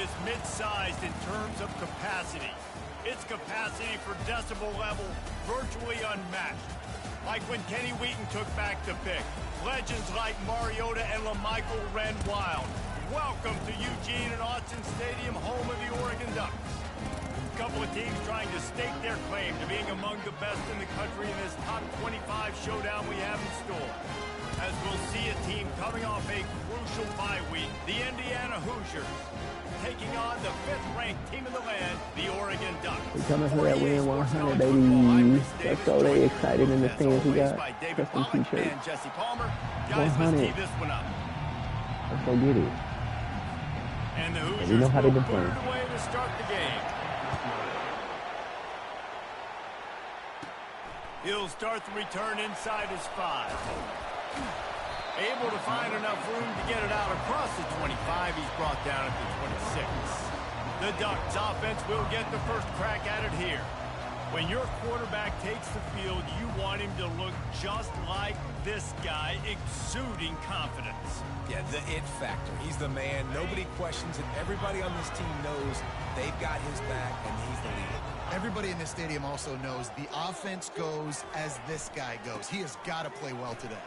is mid-sized in terms of capacity. Its capacity for decibel level virtually unmatched. Like when Kenny Wheaton took back the pick. Legends like Mariota and LaMichael ran wild. Welcome to Eugene and Autzen Stadium, home of the Oregon Ducks. A couple of teams trying to stake their claim to being among the best in the country in this top 25 showdown we have in store. As we'll see a team coming off a crucial bye week, the Indiana Hoosiers, taking on the 5th-ranked team in the land, the Oregon Ducks. We're coming for that win 100, baby. Let's go. They excited in the stands. We got custom t-shirts. 100. Let's go get it. And the Hoosiers we know how they've been put playing. it away to start the game. He'll start the return inside his 5. Able to find enough room to get it out across the 25. He's brought down at the 26. The Ducks offense will get the first crack at it here. When your quarterback takes the field, you want him to look just like this guy, exuding confidence. Yeah, the it factor. He's the man. Nobody questions it. Everybody on this team knows they've got his back, and he's the leader. Everybody in this stadium also knows the offense goes as this guy goes. He has got to play well today.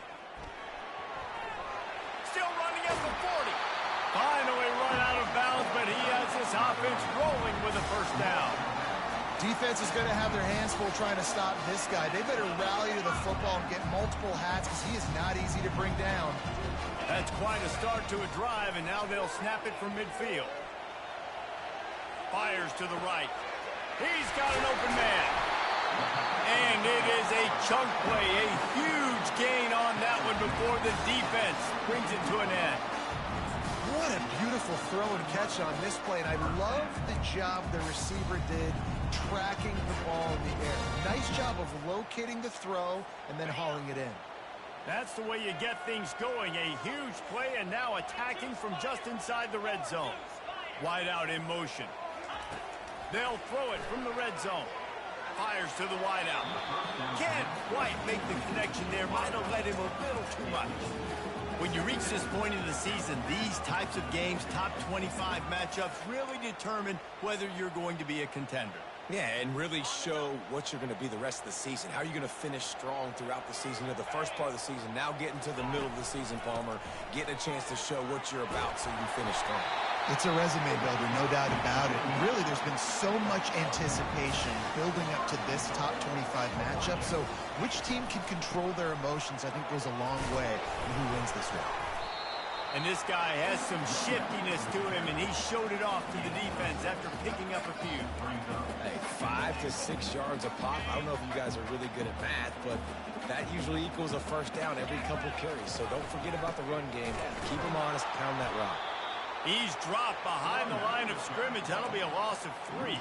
Still running at the 40. Finally run out of bounds, but he has this offense rolling with a first down. Defense is going to have their hands full trying to stop this guy. They better rally to the football and get multiple hats because he is not easy to bring down. That's quite a start to a drive, and now they'll snap it from midfield. Fires to the right. He's got an open man. And it is a chunk play, a huge gain on that one before the defense brings it to an end. What a beautiful throw and catch on this play, and I love the job the receiver did tracking the ball in the air. Nice job of locating the throw and then hauling it in. That's the way you get things going. A huge play, and now attacking from just inside the red zone. Wide out in motion. They'll throw it from the red zone. Fires to the wide out. Can't quite make the connection there. Might have led him a little too much. When you reach this point in the season, these types of games, top 25 matchups, really determine whether you're going to be a contender. Yeah, and really show what you're going to be the rest of the season. How are you going to finish strong throughout the season? You know, the first part of the season, now getting to the middle of the season, Palmer, getting a chance to show what you're about so you can finish strong. It's a resume builder, no doubt about it. And really, there's been so much anticipation building up to this top 25 matchup. So which team can control their emotions, I think, goes a long way in who wins this one. And this guy has some shiftiness to him, and he showed it off to the defense after picking up a few. Hey, 5 to 6 yards a pop. I don't know if you guys are really good at math, but that usually equals a first down every couple carries. So don't forget about the run game. Keep them honest, pound that rock. He's dropped behind the line of scrimmage. That'll be a loss of 3.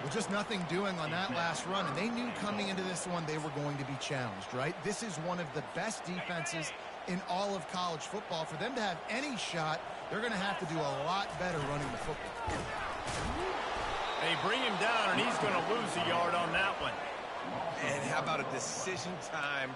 Well, just nothing doing on that last run, and they knew coming into this one they were going to be challenged, right? This is one of the best defenses in all of college football. For them to have any shot, they're going to have to do a lot better running the football. They bring him down, and he's going to lose a yard on that one. And how about a decision time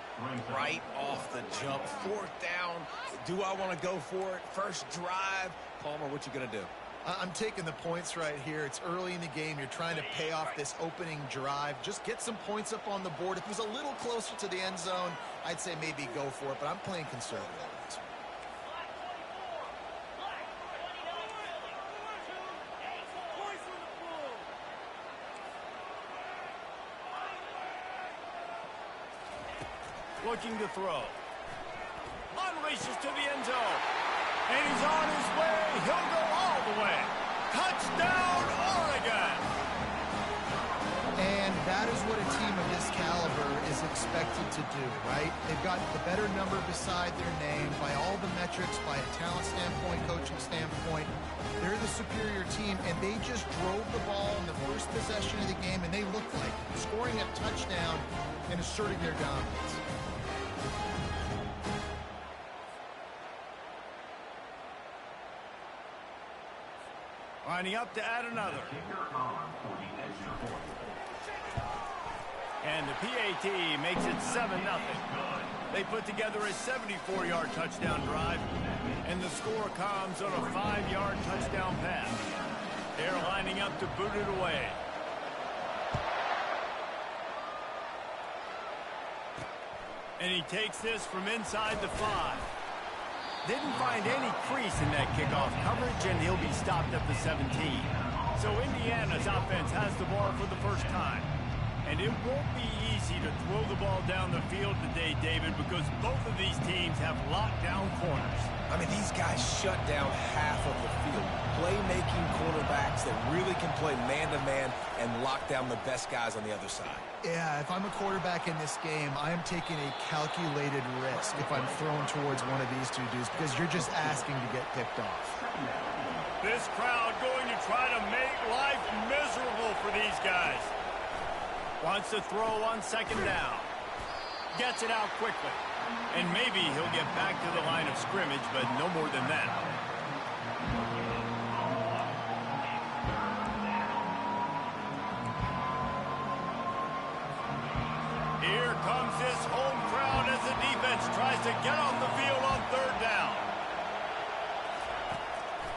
right off the jump? 4th down. Do I want to go for it? First drive. Palmer, what you going to do? I'm taking the points right here. It's early in the game. You're trying to pay off this opening drive. Just get some points up on the board. If it was a little closer to the end zone, I'd say maybe go for it, but I'm playing conservative. Looking to throw. Unleashes to the end zone. And he's on his way. He'll go all the way. Touchdown, Oregon! And that is what a team of this caliber is expected to do, right? They've got the better number beside their name by all the metrics, by a talent standpoint, coaching standpoint. They're the superior team, and they just drove the ball in the first possession of the game, and they looked like scoring a touchdown and asserting their dominance. Lining up to add another. And the PAT makes it 7-0. They put together a 74-yard touchdown drive, and the score comes on a 5-yard touchdown pass. They're lining up to boot it away. And he takes this from inside the 5. Didn't find any crease in that kickoff coverage, and he'll be stopped at the 17. So Indiana's offense has the ball for the first time. And it won't be easy to throw the ball down the field today, David, because both of these teams have lockdown corners. I mean, these guys shut down half of the field. Playmaking quarterbacks that really can play man-to-man and lock down the best guys on the other side. Yeah, if I'm a quarterback in this game, I am taking a calculated risk if I'm thrown towards one of these two dudes because you're just asking to get picked off. This crowd going to try to make life miserable for these guys. Wants to throw on second down. Gets it out quickly. And maybe he'll get back to the line of scrimmage, but no more than that. Here comes this home crowd as the defense tries to get off the field on third down.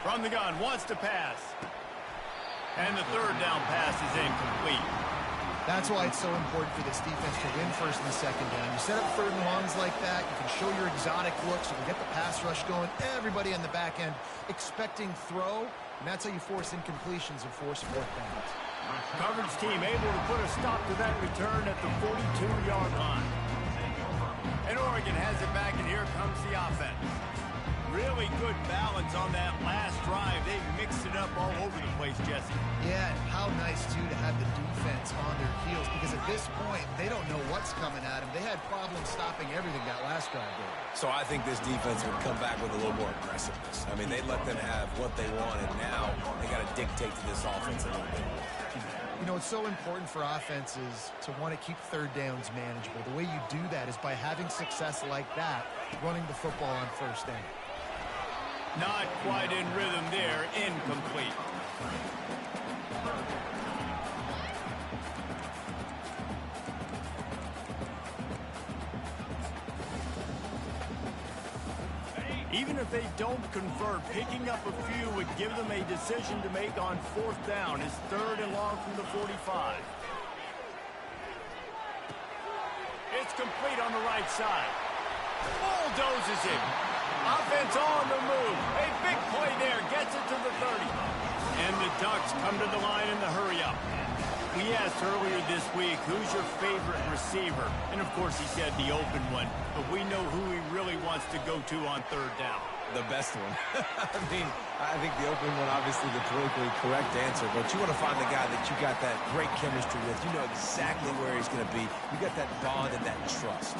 From the gun, wants to pass. And the third down pass is incomplete. That's why it's so important for this defense to win first and second down. You set up third and longs like that, you can show your exotic looks, you can get the pass rush going, everybody on the back end expecting throw, and that's how you force incompletions and force fourth downs. Coverage team able to put a stop to that return at the 42-yard line. And Oregon has it back, and here comes the offense. Really good balance on that last drive. They mixed it up all over the place, Jesse. Yeah, and how nice, too, to have the defense on their heels, because at this point, they don't know what's coming at them. They had problems stopping everything that last drive did. So I think this defense would come back with a little more aggressiveness. I mean, they let them have what they want, and now they got to dictate to this offense a little bit more. You know, it's so important for offenses to want to keep third downs manageable. The way you do that is by having success like that, running the football on first down. Not quite in rhythm there. Incomplete. Even if they don't convert, picking up a few would give them a decision to make on fourth down. It's third and long from the 45. It's complete on the right side. Bulldozes it. Offense on the move. A big play there. Gets it to the 30. And the Ducks come to the line in the hurry-up. We asked earlier this week, who's your favorite receiver? And, of course, he said the open one. But we know who he really wants to go to on third down. The best one. I think the open one, obviously the politically correct answer, but you want to find the guy that you got that great chemistry with. You know exactly where he's going to be. You got that bond and that trust.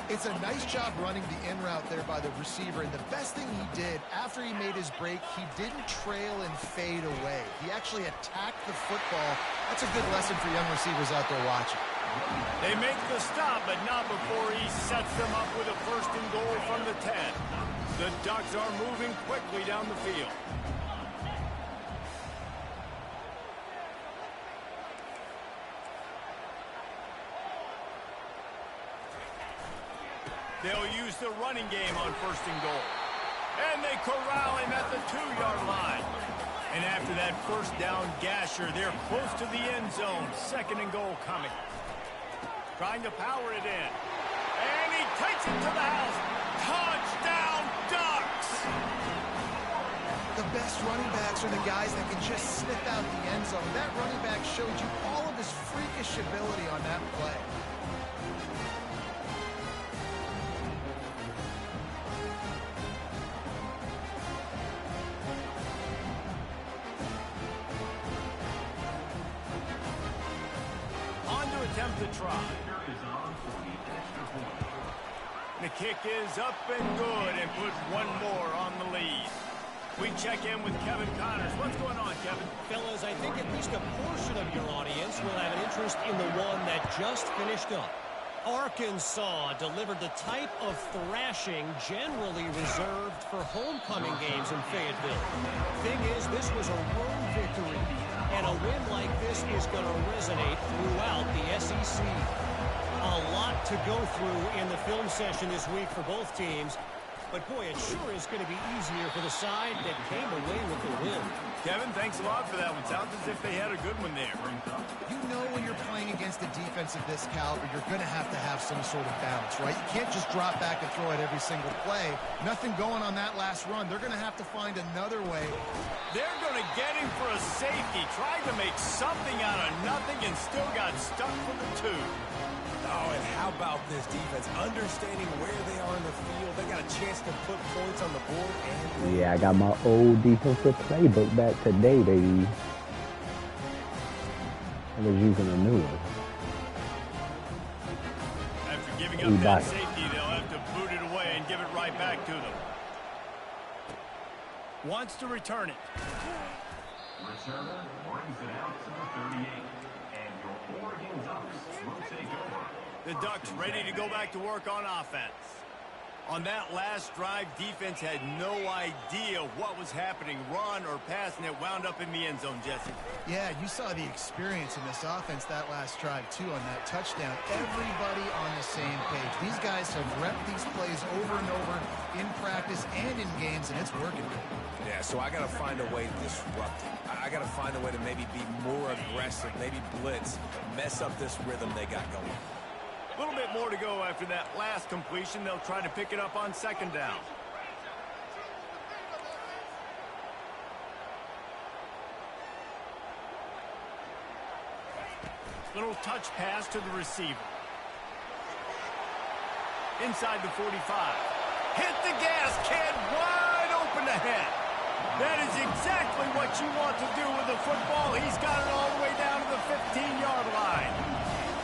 It's a nice job running the in route there by the receiver, and the best thing he did after he made his break, he didn't trail and fade away. He actually attacked the football. That's a good lesson for young receivers out there watching. They make the stop, but not before he sets them up with a first and goal from the 10. The Ducks are moving quickly down the field. They'll use the running game on first and goal. And they corral him at the 2-yard line. And after that first down gasher, they're close to the end zone. Second and goal coming. Trying to power it in. And he takes it to the house. Touchdown, Ducks! The best running backs are the guys that can just sniff out the end zone. That running back showed you all of his freakish ability on that play. Attempt to try. The kick is up and good and put one more on the lead. We check in with Kevin Connors. What's going on, Kevin? Fellas, I think at least a portion of your audience will have an interest in the one that just finished up. Arkansas delivered the type of thrashing generally reserved for homecoming games in Fayetteville. Thing is, this was a road victory. And a win like this is going to resonate throughout the SEC. A lot to go through in the film session this week for both teams. But, boy, it sure is going to be easier for the side that came away with the win. Kevin, thanks a lot for that one. Sounds as if they had a good one there. You know when you're playing against a defense of this caliber, you're going to have some sort of balance, right? You can't just drop back and throw it every single play. Nothing going on that last run. They're going to have to find another way. They're going to get him for a safety. Tried to make something out of nothing and still got stuck for the two. Oh, and how about this defense? Understanding where they are in the field. They got a chance to put points on the board. And Yeah, I got my old defensive playbook back today, baby. I was using a new one. After giving up that safety, they'll have to boot it away and give it right back to them. Wants to return it. Returner brings it out to the 38. And your Oregon Ducks will take over. The Ducks ready to go back to work on offense. On that last drive, defense had no idea what was happening, run or pass, and it wound up in the end zone, Jesse. Yeah, you saw the experience in this offense that last drive, too, on that touchdown. Everybody on the same page. These guys have repped these plays over and over in practice and in games, and it's working. yeah, so I got to find a way to disrupt it. I got to find a way to maybe be more aggressive, maybe blitz, mess up this rhythm they got going. A little bit more to go after that last completion. They'll try to pick it up on second down. Little touch pass to the receiver. Inside the 45. Hit the gas, kid. Wide open ahead. That is exactly what you want to do with the football. He's got it all the way down to the 15-yard line.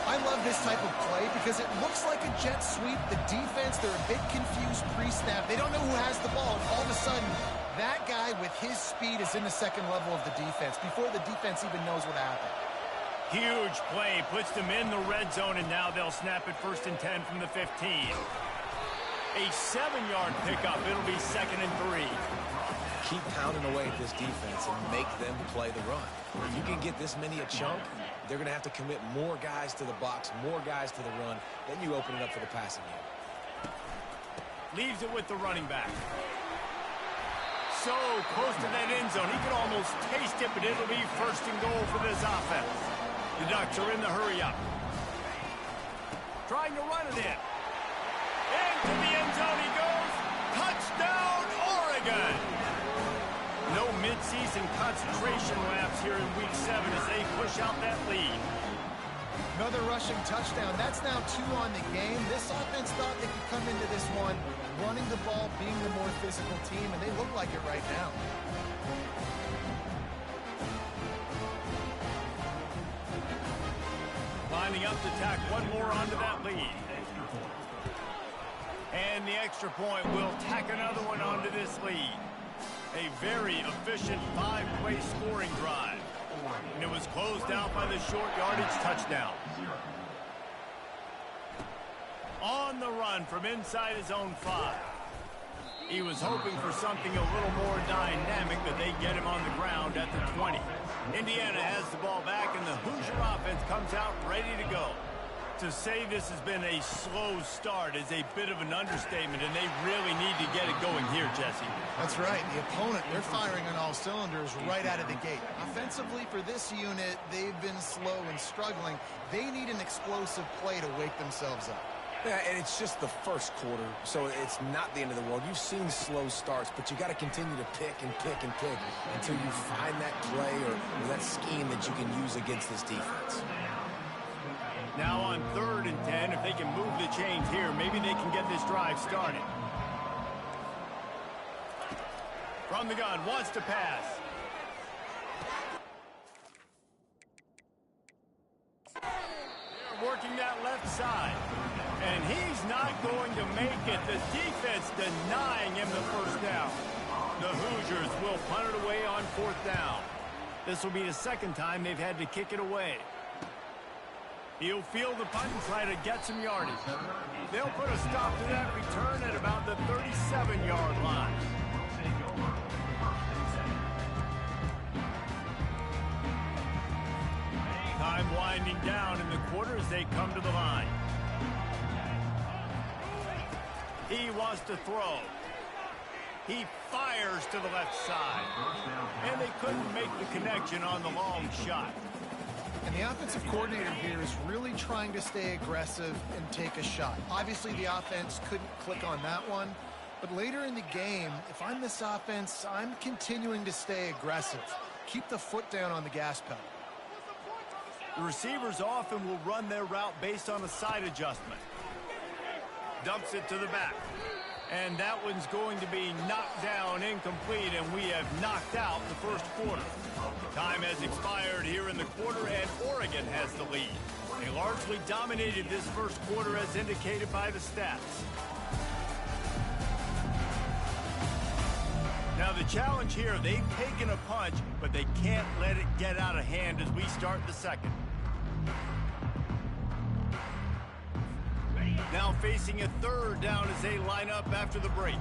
I love this type of play because it looks like a jet sweep. The defense, they're a bit confused pre-snap. They don't know who has the ball. And all of a sudden, that guy with his speed is in the second level of the defense before the defense even knows what happened. Huge play. Puts them in the red zone, and now they'll snap it 1st and 10 from the 15. A 7-yard pickup. It'll be 2nd and 3. Keep pounding away at this defense and make them play the run. If you can get this many a chunk, they're going to have to commit more guys to the box, more guys to the run. Then you open it up for the passing game. Leaves it with the running back. So close to that end zone. He could almost taste it, but it'll be 1st and goal for this offense. The Ducks are in the hurry up. Trying to run it in. Into the end zone he goes. Touchdown, Oregon! No mid-season concentration laps here in Week 7 as they push out that lead. Another rushing touchdown. That's now 2 on the game. This offense thought they could come into this one running the ball, being the more physical team, and they look like it right now. Lining up to tack one more onto that lead. And the extra point will tack another one onto this lead. A very efficient 5-play scoring drive. And it was closed out by the short yardage touchdown. On the run from inside his own 5. He was hoping for something a little more dynamic, but they get him on the ground at the 20. Indiana has the ball back, and the Hoosier offense comes out ready to go. To say this has been a slow start is a bit of an understatement, and they really need to get it going here, Jesse. That's right. The opponent, they're firing on all cylinders right out of the gate. Offensively, for this unit, they've been slow and struggling. They need an explosive play to wake themselves up. Yeah, and it's just the first quarter, so it's not the end of the world. You've seen slow starts, but you got to continue to pick and pick and pick until you find that play or that scheme that you can use against this defense. Now on 3rd and 10, if they can move the chains here, maybe they can get this drive started. From the gun, wants to pass. They're working that left side. And he's not going to make it. The defense denying him the 1st down. The Hoosiers will punt it away on 4th down. This will be the 2nd time they've had to kick it away. He'll field the punt and try to get some yardage. They'll put a stop to that return at about the 37-yard line. Time winding down in the quarter as they come to the line. He wants to throw. He fires to the left side. And they couldn't make the connection on the long shot. And the offensive coordinator here is really trying to stay aggressive and take a shot. Obviously, the offense couldn't click on that one. But later in the game, if I'm this offense, I'm continuing to stay aggressive. Keep the foot down on the gas pedal. The receivers often will run their route based on a side adjustment. Dumps it to the back. And that one's going to be knocked down incomplete, and we have knocked out the first quarter. Time has expired here in the quarter, and Oregon has the lead. They largely dominated this first quarter as indicated by the stats. Now the challenge here, they've taken a punch, but they can't let it get out of hand as we start the second. Now facing a third down as they line up after the break.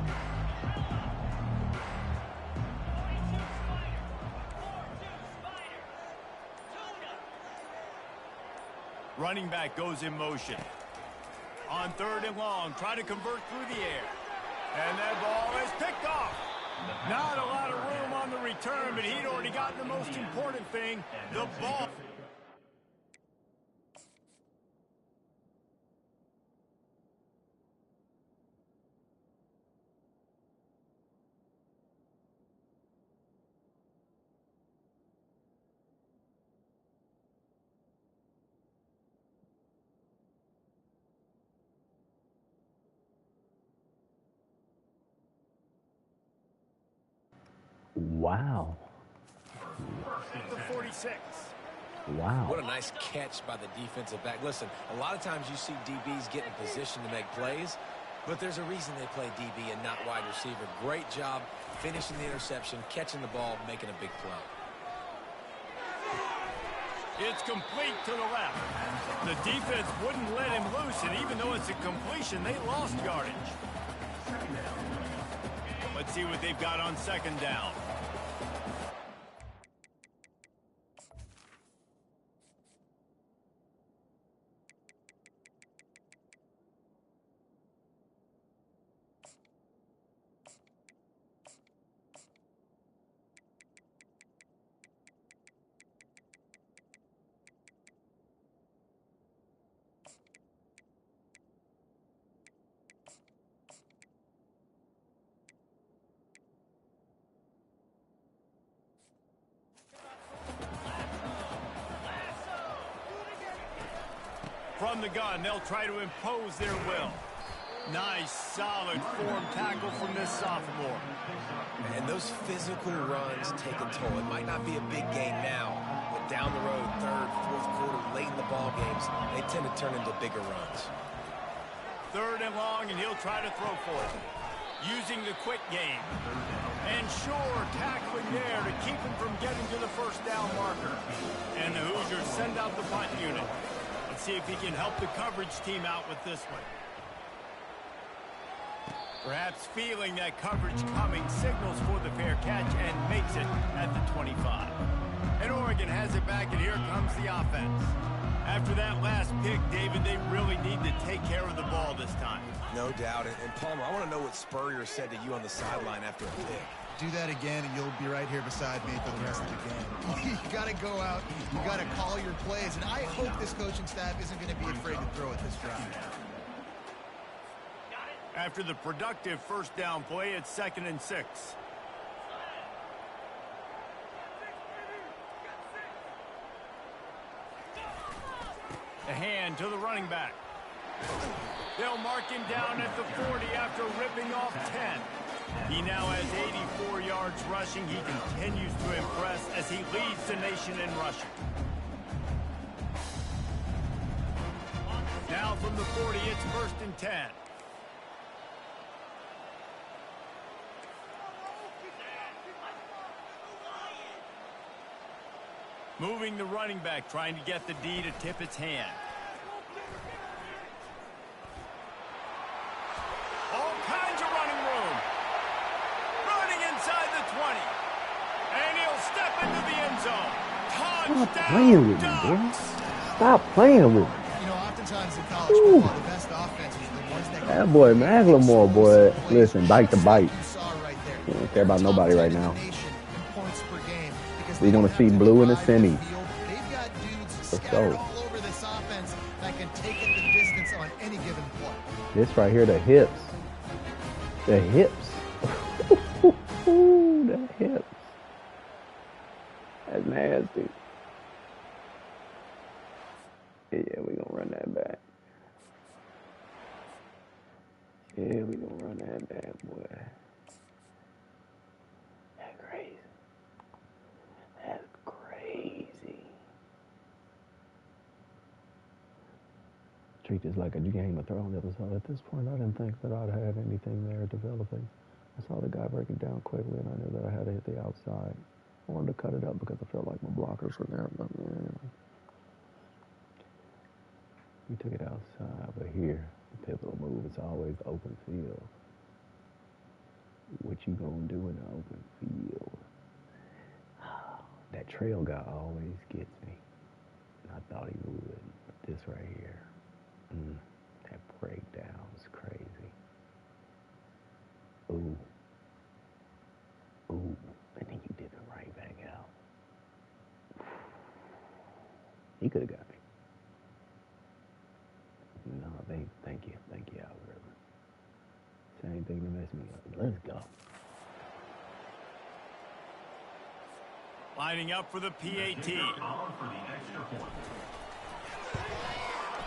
Running back goes in motion. On third and long, try to convert through the air. And that ball is picked off. Not a lot of room on the return, but he'd already gotten the most important thing, the ball. Wow. The 46. Wow. What a nice catch by the defensive back. Listen, a lot of times you see DBs get in position to make plays, but there's a reason they play DB and not wide receiver. Great job finishing the interception, catching the ball, making a big play. It's complete to the left. The defense wouldn't let him loose, and even though it's a completion, they lost yardage. Let's see what they've got on second down. From the gun, they'll try to impose their will. Nice, solid form tackle from this sophomore. And those physical runs take a toll. It might not be a big gain now, but down the road, third, fourth quarter, late in the ball games, they tend to turn into bigger runs. Third and long, and he'll try to throw for it. Using the quick game. And sure, tackling there to keep him from getting to the first down marker. And the Hoosiers send out the punt unit. Let's see if he can help the coverage team out with this one. Perhaps feeling that coverage coming, signals for the fair catch and makes it at the 25. And Oregon has it back, and here comes the offense. After that last pick, David, they really need to take care of the ball this time. No doubt. And Palmer, I want to know what Spurrier said to you on the sideline after a pick. Do that again, and you'll be right here beside me for the rest of the game. You got to go out. You got to call your plays. And I hope this coaching staff isn't going to be afraid to throw at this drive. After the productive first down play, it's 2nd and 6. A hand to the running back. They'll mark him down at the 40 after ripping off 10. He now has 84 yards rushing. He continues to impress as he leads the nation in rushing. Now from the 40, it's 1st and 10. Moving the running back, trying to get the D to tip its hand. All kinds of running room. Running inside the 20. And he'll step into the end zone. Touchdown. Stop playing with me, bro. Stop playing with me. You know, oftentimes in college football, the best offenses are the ones that... That boy, Macklemore, boy. Listen, bite to bite. You saw right there. We don't care about nobody right now. Points per game because We want to see blue in the semis. They've got dudes Let's scattered go. all over this offense that can take it the distance on any given play. This right here, the hips. The hips. The hips. That's nasty. Yeah, we gonna run that back. Yeah, we gonna run that back, boy. That's crazy. That's crazy. Treat this like a Game of Thrones episode. At this point, I didn't think that I'd have anything there developing. I saw the guy break it down quickly, and I knew that I had to hit the outside. I wanted to cut it up because I felt like my blockers were there. But we took it outside, but here, the pivotal move is always open field. What you gonna do in the open field? That trail guy always gets me. And I thought he would, but this right here, that breakdown was crazy. Ooh. Ooh. And then you dip it right back out. He could have got me. No, thank you, algorithm. Same thing to mess me up. Let's go. Lining up for the PAT.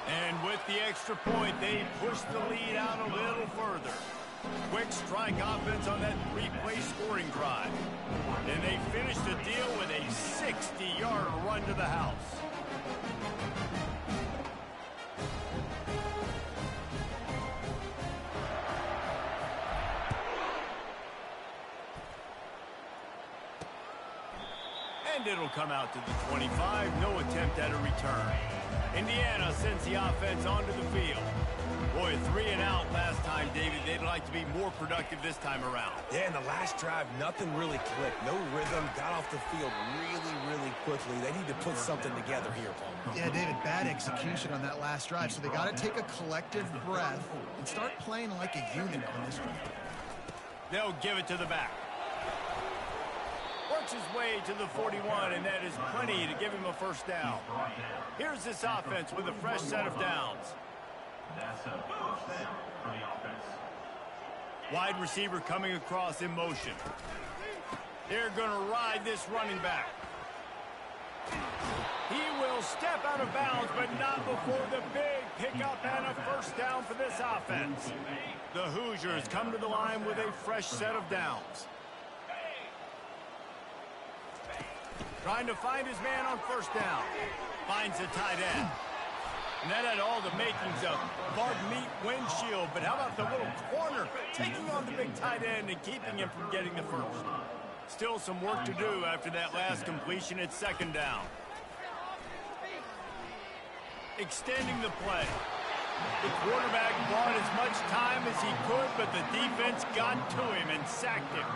And with the extra point, they push the lead out a little further. Quick strike offense on that three-play scoring drive. And they finish the deal with a 60-yard run to the house. And it'll come out to the 25. No attempt at a return. Indiana sends the offense onto the field. Boy, 3 and out last time, David. They'd like to be more productive this time around. Yeah, in the last drive, nothing really clicked. No rhythm, got off the field really quickly. They need to put something together here, Paul. Yeah, David, bad execution on that last drive, so they got to take a collective breath and start playing like a unit on this one. They'll give it to the back. Works his way to the 41, and that is plenty to give him a first down. Here's this offense with a fresh set of downs. That's a first down for the offense. Wide receiver coming across in motion. They're going to ride this running back. He will step out of bounds, but not before the big pickup and a first down for this offense. The Hoosiers come to the line with a fresh set of downs. Trying to find his man on first down. Finds the tight end. And that had all the makings of Bud Meat windshield, but how about the little corner taking on the big tight end and keeping him from getting the first? Still some work to do after that last completion at second down. Extending the play. The quarterback bought as much time as he could, but the defense got to him and sacked him.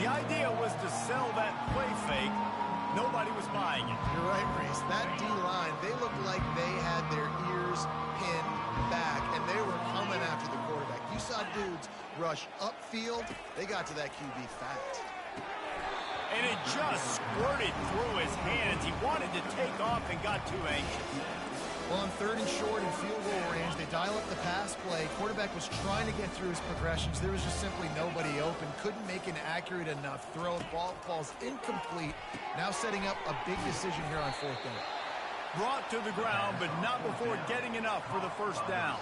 The idea was to sell that play fake. Nobody was buying it. You're right, Reese. That D-line, they looked like they had their ears pinned back, and they were coming after the quarterback. You saw dudes rush upfield. They got to that QB fast. And it just squirted through his hands. He wanted to take off and got too anxious. Well, on 3rd and short and field goal range, they dial up the pass play. Quarterback was trying to get through his progressions. There was just simply nobody open. Couldn't make an accurate enough throw. Ball falls incomplete. Now setting up a big decision here on 4th down. Brought to the ground, but not before getting enough for the first down.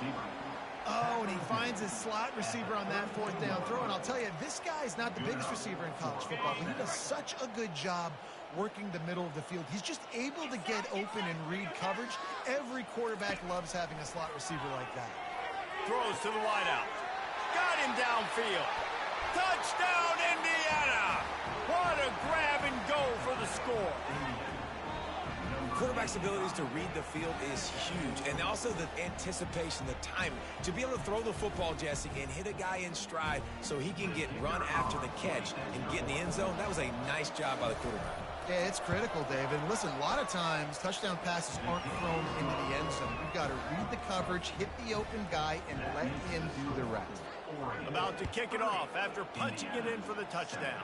Oh, and he finds his slot receiver on that 4th down throw. And I'll tell you, this guy's not the biggest receiver in college football, but he does such a good job working the middle of the field. He's just able to get open and read coverage. Every quarterback loves having a slot receiver like that. Throws to the wideout. Got him downfield. Touchdown, Indiana! What a grab and go for the score. Quarterback's abilities to read the field is huge, and also the anticipation, the timing. To be able to throw the football, Jesse, and hit a guy in stride so he can get run after the catch and get in the end zone, that was a nice job by the quarterback. Yeah, it's critical, David. And listen, a lot of times touchdown passes aren't thrown into the end zone. You've got to read the coverage, hit the open guy, and let him do the rest. About to kick it off after punching it in for the touchdown.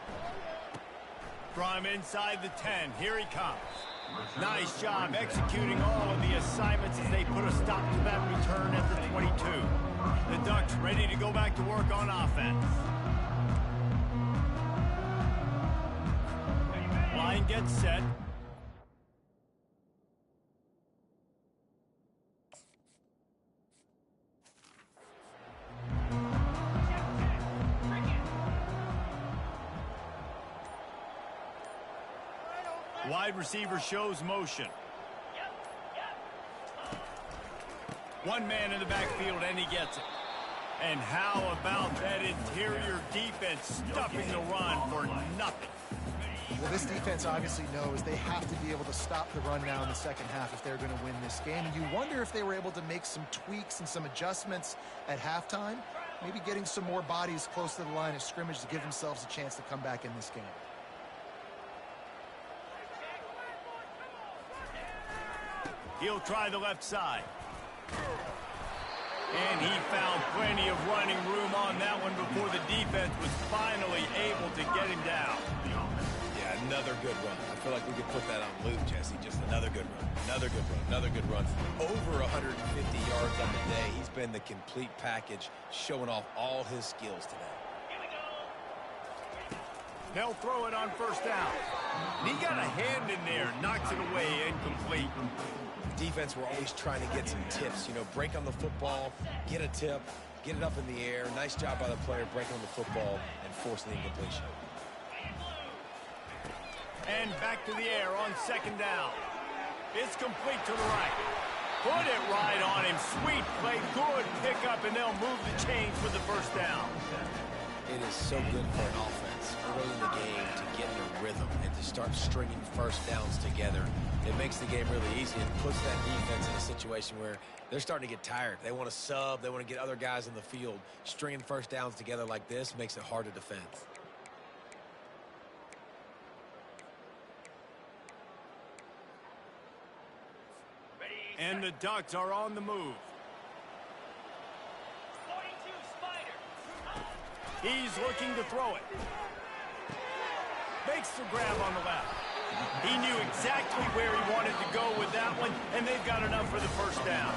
From inside the 10, here he comes. Nice job executing all of the assignments as they put a stop to that return at the 22. The Ducks ready to go back to work on offense. Line gets set. Wide receiver shows motion. One man in the backfield, and he gets it. And how about that interior defense stuffing the run for nothing? Well, this defense obviously knows they have to be able to stop the run now in the second half if they're going to win this game. And you wonder if they were able to make some tweaks and some adjustments at halftime, maybe getting some more bodies close to the line of scrimmage to give themselves a chance to come back in this game. He'll try the left side. And he found plenty of running room on that one before the defense was finally able to get him down. Yeah, another good run. I feel like we could put that on loop, Jesse. Just another good run, another good run, another good run. Over 150 yards on the day. He's been the complete package, showing off all his skills today. They'll throw it on first down. He got a hand in there, knocks it away, incomplete. Defense, we're always trying to get some tips. You know, break on the football, get a tip, get it up in the air. Nice job by the player breaking on the football and forcing the incompletion. And back to the air on second down. It's complete to the right. Put it right on him. Sweet play, good pickup, and they'll move the chains for the first down. It is so good for an offense early in the game to get in a rhythm and to start stringing first downs together. It makes the game really easy and puts that defense in a situation where they're starting to get tired. They want to sub. They want to get other guys in the field. Stringing first downs together like this makes it hard to defend. And the Ducks are on the move. He's looking to throw it. Makes the grab on the left. He knew exactly where he wanted to go with that one, and they've got enough for the first down.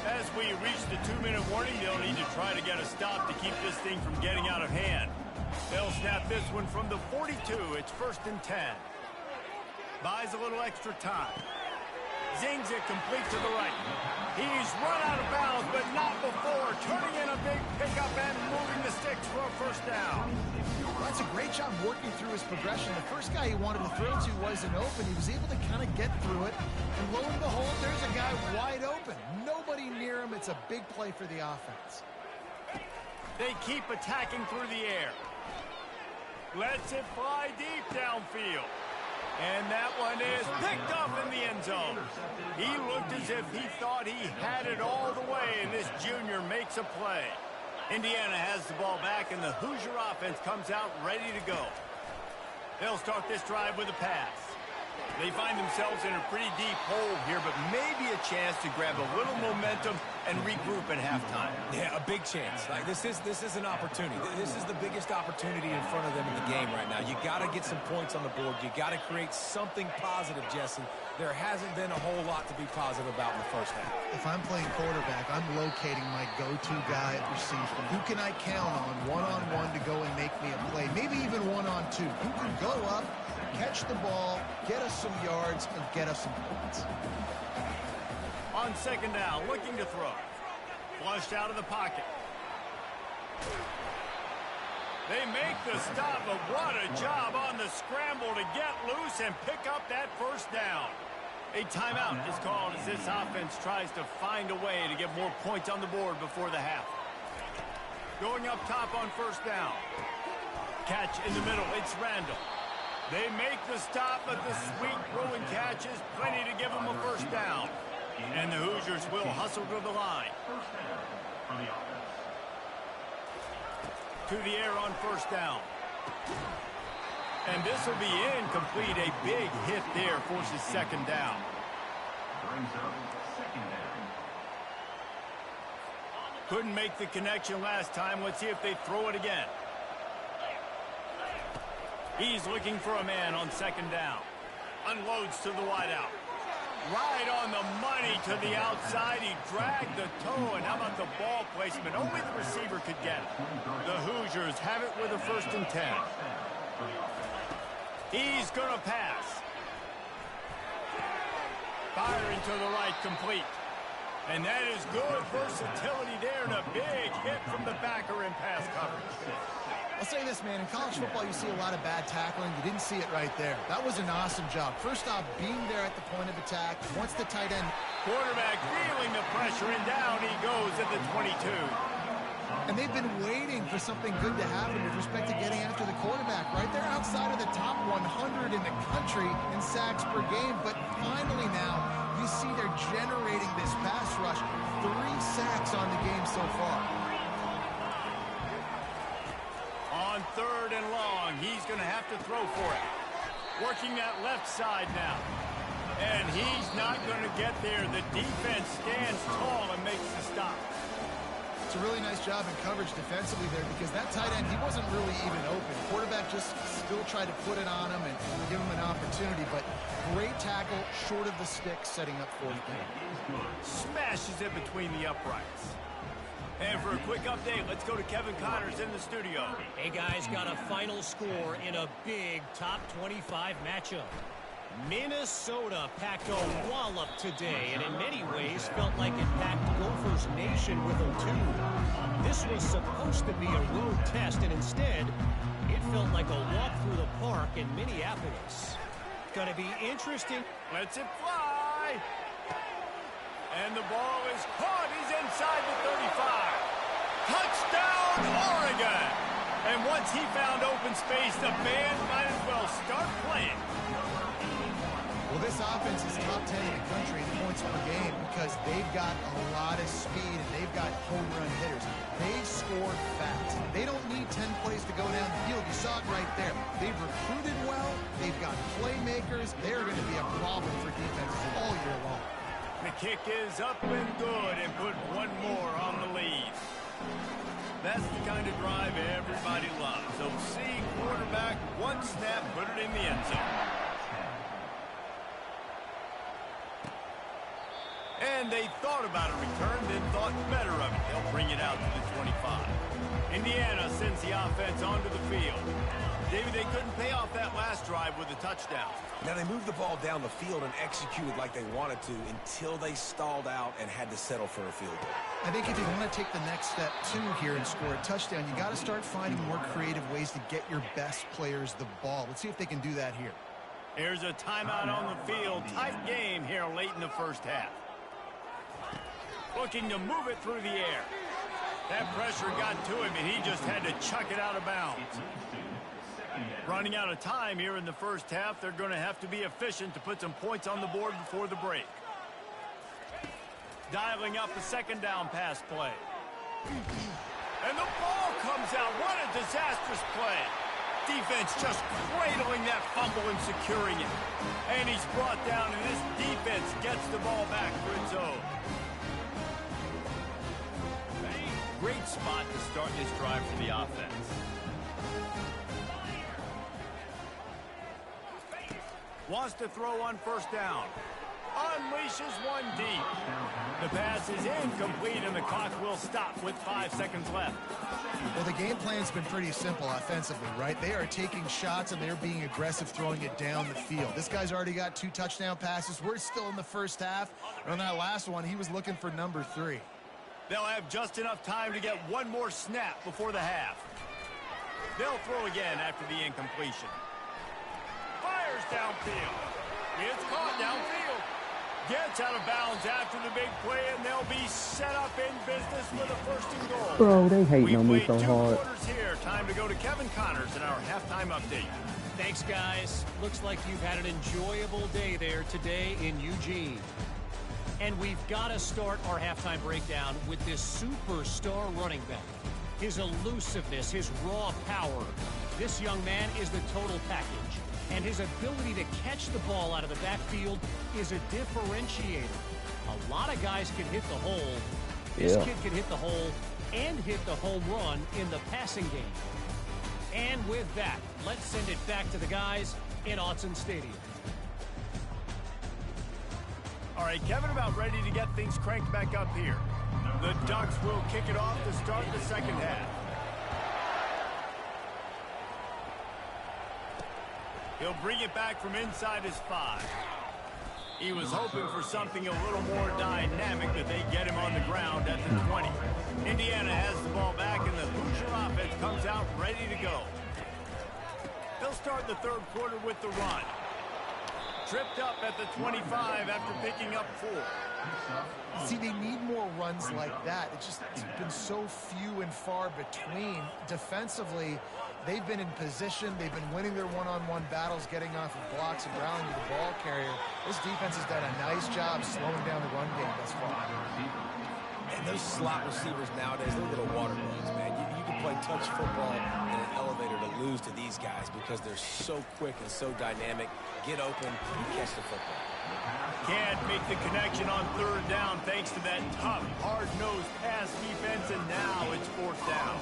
As we reach the 2-minute warning, they'll need to try to get a stop to keep this thing from getting out of hand. They'll snap this one from the 42. It's 1st and 10. Buys a little extra time. Zings it complete to the right. He's run out of bounds, but not before. Turning in a big pickup and moving the sticks for a first down. That's a great job working through his progression. The first guy he wanted to throw to wasn't open. He was able to kind of get through it. And lo and behold, there's a guy wide open. Nobody near him. It's a big play for the offense. They keep attacking through the air. Lets it fly deep downfield. And that one is picked up in the end zone. He looked as if he thought he had it all the way, and this junior makes a play. Indiana has the ball back, and the Hoosier offense comes out ready to go. They'll start this drive with a pass. They find themselves in a pretty deep hole here, but maybe a chance to grab a little momentum and regroup at halftime. Yeah, a big chance. Like this is an opportunity. This is the biggest opportunity in front of them in the game right now. You got to get some points on the board. You got to create something positive, Jesse. There hasn't been a whole lot to be positive about in the first half. If I'm playing quarterback, I'm locating my go-to guy at receiver. Who can I count on one-on-one to go and make me a play? Maybe even one-on-two. Who can go up, catch the ball, get us some yards, and get us some points. On second down, looking to throw. Flushed out of the pocket. They make the stop, but what a job on the scramble to get loose and pick up that first down. A timeout is called as this offense tries to find a way to get more points on the board before the half. Going up top on first down. Catch in the middle, it's Randall. They make the stop, but the sweet throwing catch is plenty to give them a first down. And the Hoosiers will hustle to the line. First down for the offense. To the air on first down. And this will be incomplete. A big hit there forces second down. Brings up second down. Couldn't make the connection last time. Let's see if they throw it again. He's looking for a man on second down. Unloads to the wideout. Right on the money to the outside. He dragged the toe. And how about the ball placement? Only the receiver could get it. The Hoosiers have it with a 1st and 10. He's going to pass. Firing to the right, complete. And that is good versatility there, and a big hit from the backer in pass coverage. I'll say this, man. In college football, you see a lot of bad tackling. You didn't see it right there. That was an awesome job. First off, being there at the point of attack. Once the tight end... Quarterback feeling the pressure, and down he goes at the 22. And they've been waiting for something good to happen with respect to getting after the quarterback. Right there outside of the top 100 in the country in sacks per game. But finally now, you see they're generating this pass rush. 3 sacks on the game so far. On 3rd and long, he's going to have to throw for it. Working that left side now. And he's not going to get there. The defense stands tall and makes the stop. It's a really nice job in coverage defensively there because that tight end, he wasn't really even open. Quarterback just still tried to put it on him and give him an opportunity, but great tackle short of the stick setting up 4th down. Smashes it between the uprights. And for a quick update, let's go to Kevin Connors in the studio. Hey, guys, got a final score in a big top 25 matchup. Minnesota packed a wallop today, and in many ways felt like it packed Gophers Nation with them, too. This was supposed to be a road test, and instead, it felt like a walk through the park in Minneapolis. Gonna be interesting. Lets it fly. And the ball is caught. He's inside the 35. Touchdown, Oregon! And once he found open space, the band might as well start playing. Well, this offense is top 10 in the country in points per game because they've got a lot of speed and they've got home run hitters. They score fast. They don't need 10 plays to go down the field. You saw it right there. They've recruited well. They've got playmakers. They're going to be a problem for defenses all year long. The kick is up and good and put one more on the lead. That's the kind of drive everybody loves. So see quarterback, one snap, put it in the end zone. And they thought about a return, then thought better of it. They'll bring it out to the 25. Indiana sends the offense onto the field. David, they couldn't pay off that last drive with a touchdown. Now, they moved the ball down the field and executed like they wanted to until they stalled out and had to settle for a field goal. I think if you want to take the next step, too, here and score a touchdown, you got to start finding more creative ways to get your best players the ball. Let's see if they can do that here. Here's a timeout on the field. Tight game here late in the first half. Looking to move it through the air. That pressure got to him, and he just had to chuck it out of bounds. Running out of time here in the first half. They're going to have to be efficient to put some points on the board before the break. Dialing up the second down pass play. And the ball comes out. What a disastrous play. Defense just cradling that fumble and securing it. And he's brought down, and this defense gets the ball back for its own. Great spot to start this drive for the offense. Wants to throw on first down. Unleashes one deep. The pass is incomplete, and the clock will stop with 5 seconds left. Well, the game plan's been pretty simple offensively, right? They are taking shots, and they're being aggressive, throwing it down the field. This guy's already got 2 touchdown passes. We're still in the first half. And on that last one, he was looking for number 3. They'll have just enough time to get one more snap before the half. They'll throw again after the incompletion. Fires downfield. It's caught downfield. Gets out of bounds after the big play, and they'll be set up in business with a 1st and goal. Bro, they hating on me so We've played 2 hard. quarters here. Time to go to Kevin Connors in our halftime update. Thanks, guys. Looks like you've had an enjoyable day there today in Eugene. And we've got to start our halftime breakdown with this superstar running back. his elusiveness, his raw power. This young man is the total package. And his ability to catch the ball out of the backfield is a differentiator. A lot of guys can hit the hole. This kid can hit the hole and hit the home run in the passing game. And with that, let's send it back to the guys in Autzen Stadium. All right, Kevin, about ready to get things cranked back up here. The Ducks will kick it off to start the second half. He'll bring it back from inside his 5. He was hoping for something a little more dynamic, but they get him on the ground at the 20. Indiana has the ball back, and the Hoosier offense comes out ready to go. They'll start the third quarter with the run. Tripped up at the 25 after picking up 4. See, they need more runs like that. It's been so few and far between. Defensively, they've been in position. They've been winning their one-on-one battles, getting off of blocks and rallying to the ball carrier. This defense has done a nice job slowing down the run game thus far. And those slot receivers nowadays, they're little water bugs, man. You can play touch football in an elevator to lose to these guys because they're so quick and so dynamic. Get open and catch the football. Can't make the connection on third down thanks to that tough, hard-nosed pass defense, and now it's fourth down.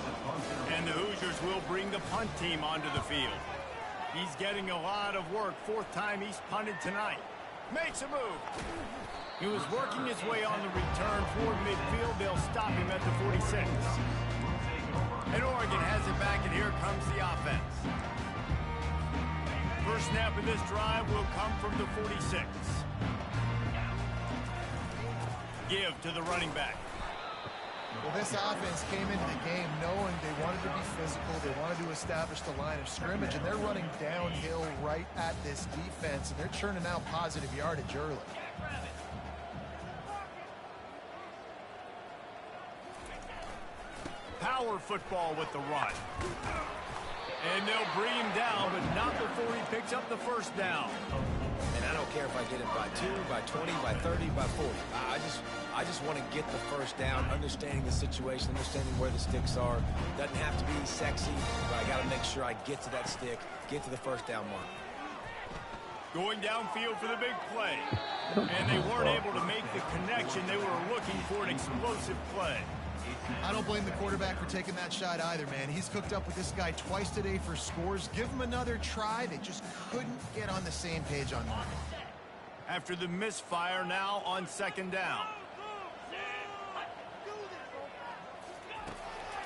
And the Hoosiers will bring the punt team onto the field. He's getting a lot of work. 4th time he's punted tonight. Makes a move. He was working his way on the return toward midfield. They'll stop him at the 46. And Oregon has it back, and here comes the offense. First snap of this drive will come from the 46. Give to the running back. Well, this offense came into the game knowing they wanted to be physical. They wanted to establish the line of scrimmage, and they're running downhill right at this defense, and they're churning out positive yardage early. Power football with the run. And they'll bring him down, but not before he picks up the first down. And I don't care if I get it by 2, by 20, by 30, by 40. I just want to get the first down, understanding the situation, understanding where the sticks are. Doesn't have to be sexy, but I got to make sure I get to that stick, get to the first down mark. Going downfield for the big play. And they weren't able to make the connection. They were looking for an explosive play. I don't blame the quarterback for taking that shot either, man. He's cooked up with this guy twice today for scores. Give him another try. They just couldn't get on the same page on that. After the misfire, now on second down.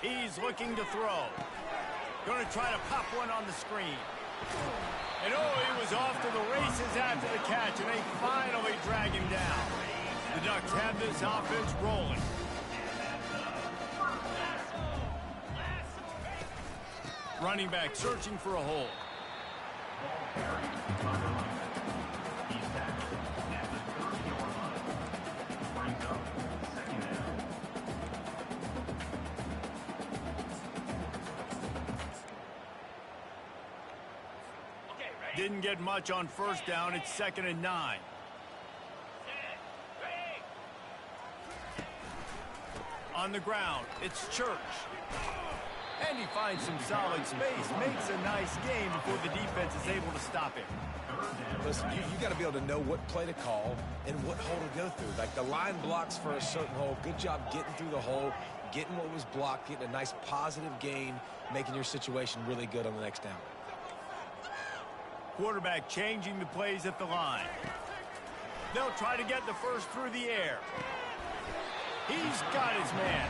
He's looking to throw. Going to try to pop one on the screen. And oh, he was off to the races after the catch, and they finally drag him down. The Ducks have this offense rolling. Running back searching for a hole. Didn't get much on first down. It's 2nd and 9. On the ground, it's Church. And he finds some solid space, makes a nice game before the defense is able to stop him. Listen, you got to be able to know what play to call and what hole to go through. Like the line blocks for a certain hole. Good job getting through the hole, getting what was blocked, getting a nice positive gain, making your situation really good on the next down. Quarterback changing the plays at the line. They'll try to get the first through the air. He's got his man.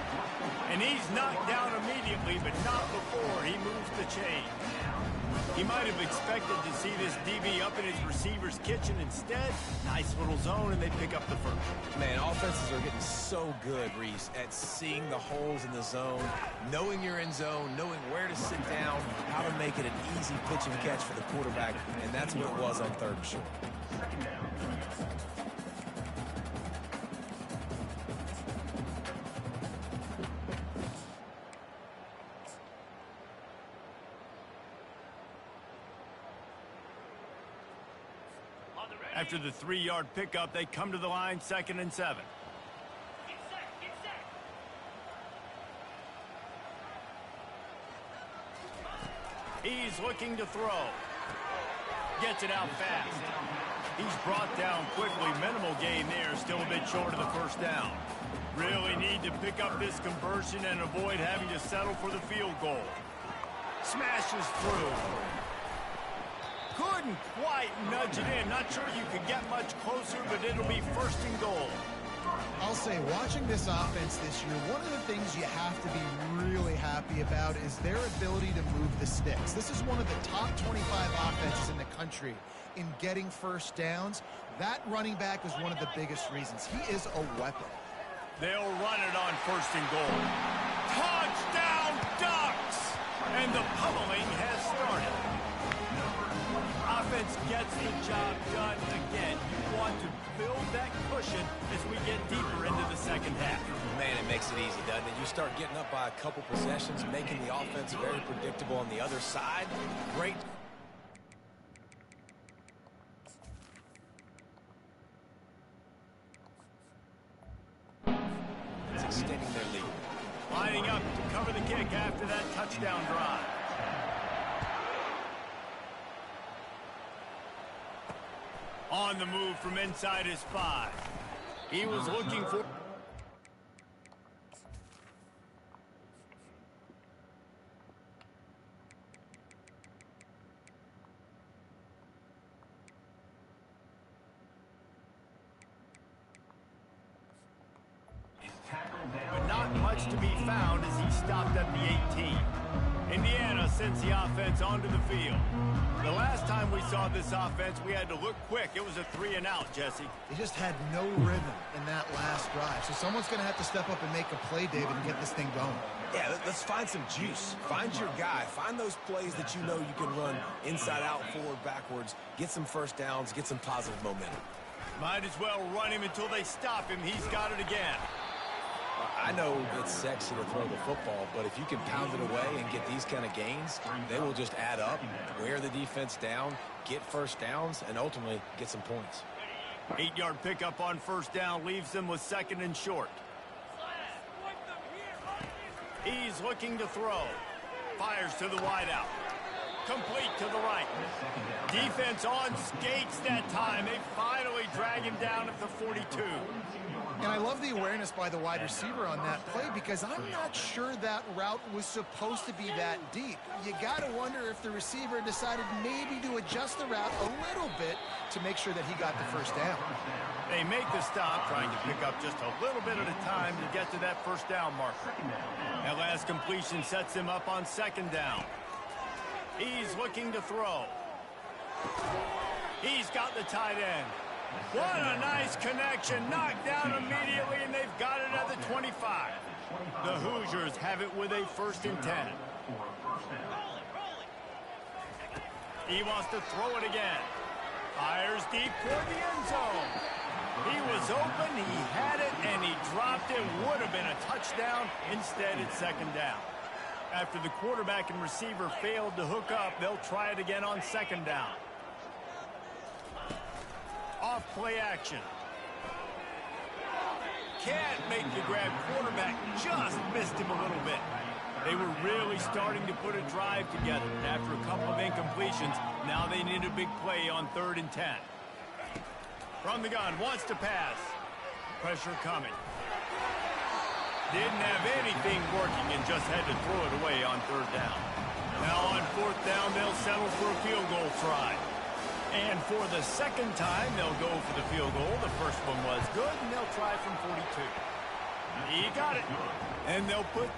And he's knocked down immediately, but not before he moves the chain. He might have expected to see this DB up in his receiver's kitchen. Instead, nice little zone, and they pick up the first. Man, offenses are getting so good, Reese, at seeing the holes in the zone, knowing you're in zone, knowing where to sit down, how to make it an easy pitch and catch for the quarterback, and that's what it was on 3rd and short. After the 3-yard pickup, they come to the line, 2nd and 7. He's looking to throw. Gets it out fast. He's brought down quickly. Minimal gain there. Still a bit short of the first down. Really need to pick up this conversion and avoid having to settle for the field goal. Smashes through. Couldn't quite nudge it in. Not sure you could get much closer, but it'll be first and goal. I'll say, watching this offense this year, one of the things you have to be really happy about is their ability to move the sticks. This is one of the top 25 offenses in the country in getting first downs. That running back is one of the biggest reasons. He is a weapon. They'll run it on first and goal. Touchdown Ducks! And the pummeling has started. Offense gets the job done again. You want to build that cushion as we get deeper into the second half. Man, it makes it easy, doesn't it? You start getting up by a couple possessions, making the offense very predictable on the other side. Great. It's extending their lead. Lining up to cover the kick after that touchdown drive. On the move from inside his 5. He was looking for... But not much to be found as he stopped at the 18. Indiana sends the offense onto the field. The last time we saw this offense, we had to look quick. It was a 3-and-out, Jesse. They just had no rhythm in that last drive. So someone's going to have to step up and make a play, David, and get this thing going. Yeah, let's find some juice. Find your guy. Find those plays that you know you can run inside out, forward, backwards. Get some first downs. Get some positive momentum. Might as well run him until they stop him. He's got it again. I know it's sexy to throw the football, but if you can pound it away and get these kind of gains, they will just add up, wear the defense down, get first downs, and ultimately get some points. 8-yard pickup on first down leaves them with second and short. He's looking to throw. Fires to the wideout. Complete to the right. Defense on skates that time. They finally drag him down at the 42. And I love the awareness by the wide receiver on that play because I'm not sure that route was supposed to be that deep. You got to wonder if the receiver decided maybe to adjust the route a little bit to make sure that he got the first down. They make the stop, trying to pick up just a little bit at a time to get to that first down marker. That last completion sets him up on second down. He's looking to throw. He's got the tight end. What a nice connection. Knocked down immediately, and they've got it at the 25. The Hoosiers have it with a 1st and 10. He wants to throw it again. Fires deep toward the end zone. He was open, he had it, and he dropped it. Would have been a touchdown. Instead, it's second down. After the quarterback and receiver failed to hook up, they'll try it again on second down. Off play action. Can't make the grab. Quarterback just missed him a little bit. They were really starting to put a drive together. After a couple of incompletions, now they need a big play on 3rd and 10. From the gun, wants to pass. Pressure coming. Didn't have anything working and just had to throw it away on 3rd down. Now on 4th down, they'll settle for a field goal try. And for the second time, they'll go for the field goal. The first one was good, and they'll try from 42. He got it. And they'll put...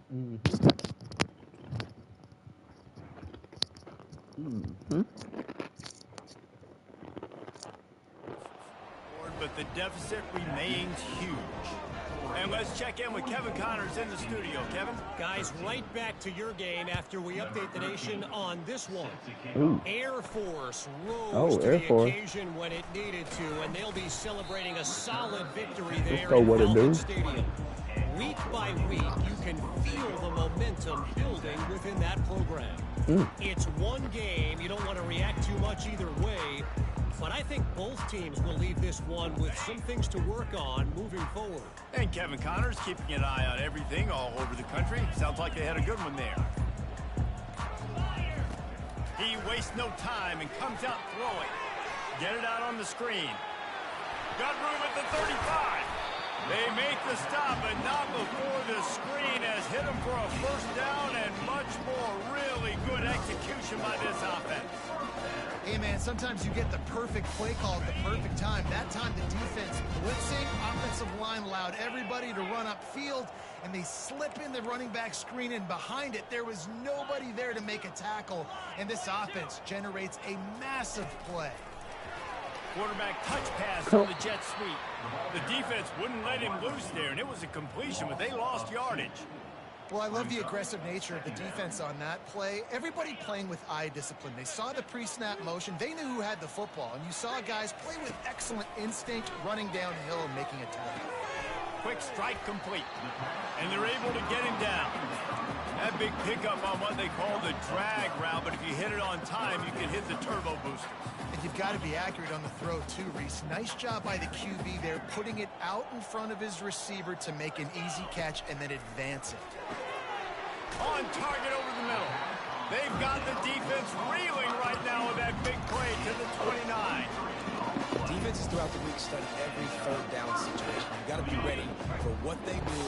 But the deficit remains huge. And let's check in with Kevin Connors in the studio. Kevin? Guys, right back to your game after we update the nation on this one. Ooh. Air Force rose to the occasion when it needed to, and they'll be celebrating a solid victory there in Velvet Stadium. Week by week, you can feel the momentum building within that program. It's one game. You don't want to react too much either way. But I think both teams will leave this one with some things to work on moving forward. And Kevin Connors keeping an eye on everything all over the country. Sounds like they had a good one there. He wastes no time and comes out throwing. Get it out on the screen. Got room at the 35. They make the stop, but not before the screen has hit him for a first down and much more. Really good execution by this offense. Hey, man, sometimes you get the perfect play call at the perfect time. That time the defense blitzing, offensive line allowed everybody to run upfield, and they slip in the running back screen, and behind it, there was nobody there to make a tackle, and this offense generates a massive play. Quarterback touch pass on the jet sweep. The defense wouldn't let him loose there, and it was a completion, but they lost yardage. Well, I love the aggressive nature of the defense on that play. Everybody playing with eye discipline. They saw the pre-snap motion. They knew who had the football, and you saw guys play with excellent instinct, running downhill and making a tackle. Quick strike complete, and they're able to get him down. That big pickup on what they call the drag route, but if you hit it on time, you can hit the turbo booster. And you've got to be accurate on the throw, too, Reese. Nice job by the QB there, putting it out in front of his receiver to make an easy catch and then advance it. On target over the middle. They've got the defense reeling right now with that big play to the 29. Defenses throughout the week study every third down situation. You've got to be ready for what they do,